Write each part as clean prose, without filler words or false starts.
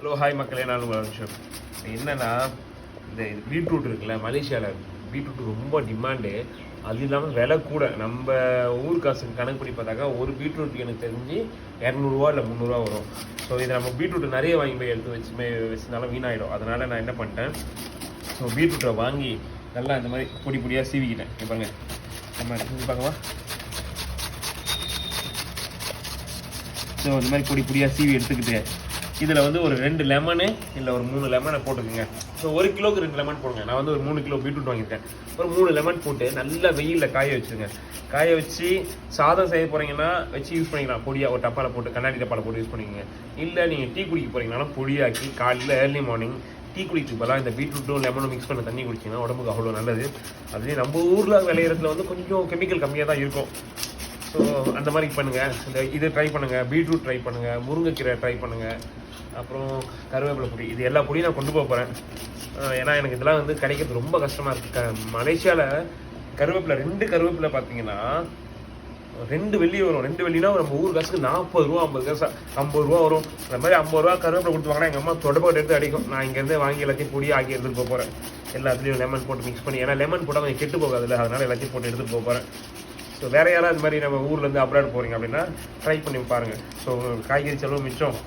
Hello hi மக்களே, நான் உங்கள் விஷயம் என்னென்னா, இந்த பீட்ரூட் இருக்குல்ல, மலேசியாவில் பீட்ரூட் ரொம்ப டிமாண்டு. அது இல்லாமல் விலை கூட. நம்ம ஊர் காசுக்கு கணக்கு பண்ணி பார்த்தாக்கா ஒரு பீட்ரூட் எனக்கு தெரிஞ்சு 200 இல்லை 300 வரும். ஸோ இதை நம்ம பீட்ரூட் நிறைய வாங்கி போய் எடுத்து வச்சுருந்தாலும் வீணாகிடும். அதனால் நான் என்ன பண்ணிட்டேன், ஸோ பீட்ரூட்டை வாங்கி நல்லா இந்த மாதிரி பொடி பொடியாக சீவிக்கிட்டேன். பாருங்க, நம்ம பார்க்கவா. ஸோ இந்த மாதிரி பொடி பொடியாக சீவி எடுத்துக்கிட்டு இதில் வந்து ஒரு 2 லெமனு இல்லை ஒரு 3 லெமனை போட்டுக்குங்க. ஸோ 1 கிலோவுக்கு 2 லெமன் போடுங்க. நான் வந்து ஒரு 3 கிலோ பீட்ரூட் வாங்கியிருக்கேன். ஒரு 3 லெமன் போட்டு நல்லா வெயிலில் காய வச்சுருங்க. காய வச்சு சாதம் செய்ய போகிறீங்கன்னா வச்சு யூஸ் பண்ணிக்கலாம். பொடியாக ஒரு டப்பாவில் போட்டு, கண்ணாடி டப்பாவில் போட்டு யூஸ் பண்ணிக்கோங்க. இல்லை நீங்கள் டீ குடிக்க போகிறீங்கனாலும் பொடியாக்கி காலையில் ஏர்லி மார்னிங் டீ குடிக்கிறதுக்கு பதிலாக இந்த பீட்ரூட்டும் லெமனும் மிக்ஸ் பண்ண தண்ணி குடிச்சிங்கன்னா உடம்புக்கு அவ்வளோ நல்லது. அதுலேயும் நம்ம ஊரில் விளையிறதுல வந்து கொஞ்சம் கெமிக்கல் கம்மியாக தான் இருக்கும். ஸோ அந்த மாதிரி பண்ணுங்கள். இது ட்ரை பண்ணுங்கள், பீட்ரூட் ட்ரை பண்ணுங்கள், முருங்கைக்கீரை ட்ரை பண்ணுங்கள், அப்புறம் கருவேப்பிலை பொடி. இது எல்லா பொடியும் நான் கொண்டு போக போகிறேன். ஏன்னா எனக்கு இதெல்லாம் வந்து கிடைக்கிறது ரொம்ப கஷ்டமாக இருக்குது. மலேசியாவில் கருவேப்பிலை 2 கருவேப்பிலை பார்த்தீங்கன்னா 2 வெள்ளி வரும். 2 வெள்ளினா நம்ம ஊர் காசுக்கு 40 ரூபா, 50 காசு 50 ரூபா வரும். அந்த மாதிரி 50 ரூபா கருவேப்பிலை கொடுத்துவாங்கன்னா எங்கள் அம்மா தொடப்பட்டு எடுத்து அடிக்கும். நான் இங்கேருந்து வாங்கி எல்லாத்தையும் பொடியாக ஆக்கி எடுத்துகிட்டு போக போகிறேன். எல்லாத்துலேயும் லெமன் போட்டு மிக்ஸ் பண்ணி, ஏன்னா லெமன் போட்டால் கொஞ்சம் கெட்டு போகாதுல்ல, அதனால் எல்லாத்தையும் போட்டு எடுத்துகிட்டு போக போகிறேன். ஸோ வேறு யாராவது இந்த மாதிரி நம்ம ஊர்லேருந்து அப்ராட் போகிறீங்க அப்படின்னா ட்ரை பண்ணி பாருங்கள். ஸோ காய்கறி செலவு மிச்சம்.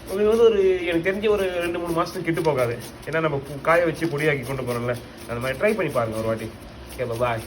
உங்களுக்கு வந்து எனக்கு தெரிஞ்ச ஒரு 2-3 மாதத்துக்கு கெட்டு போகாது. ஏன்னா நம்ம காய வச்சு பொடியாக்கி கொண்டு போகிறோம்ல, அந்த மாதிரி ட்ரை பண்ணி பாருங்கள் ஒரு வாட்டி. ஓகே, பாய்.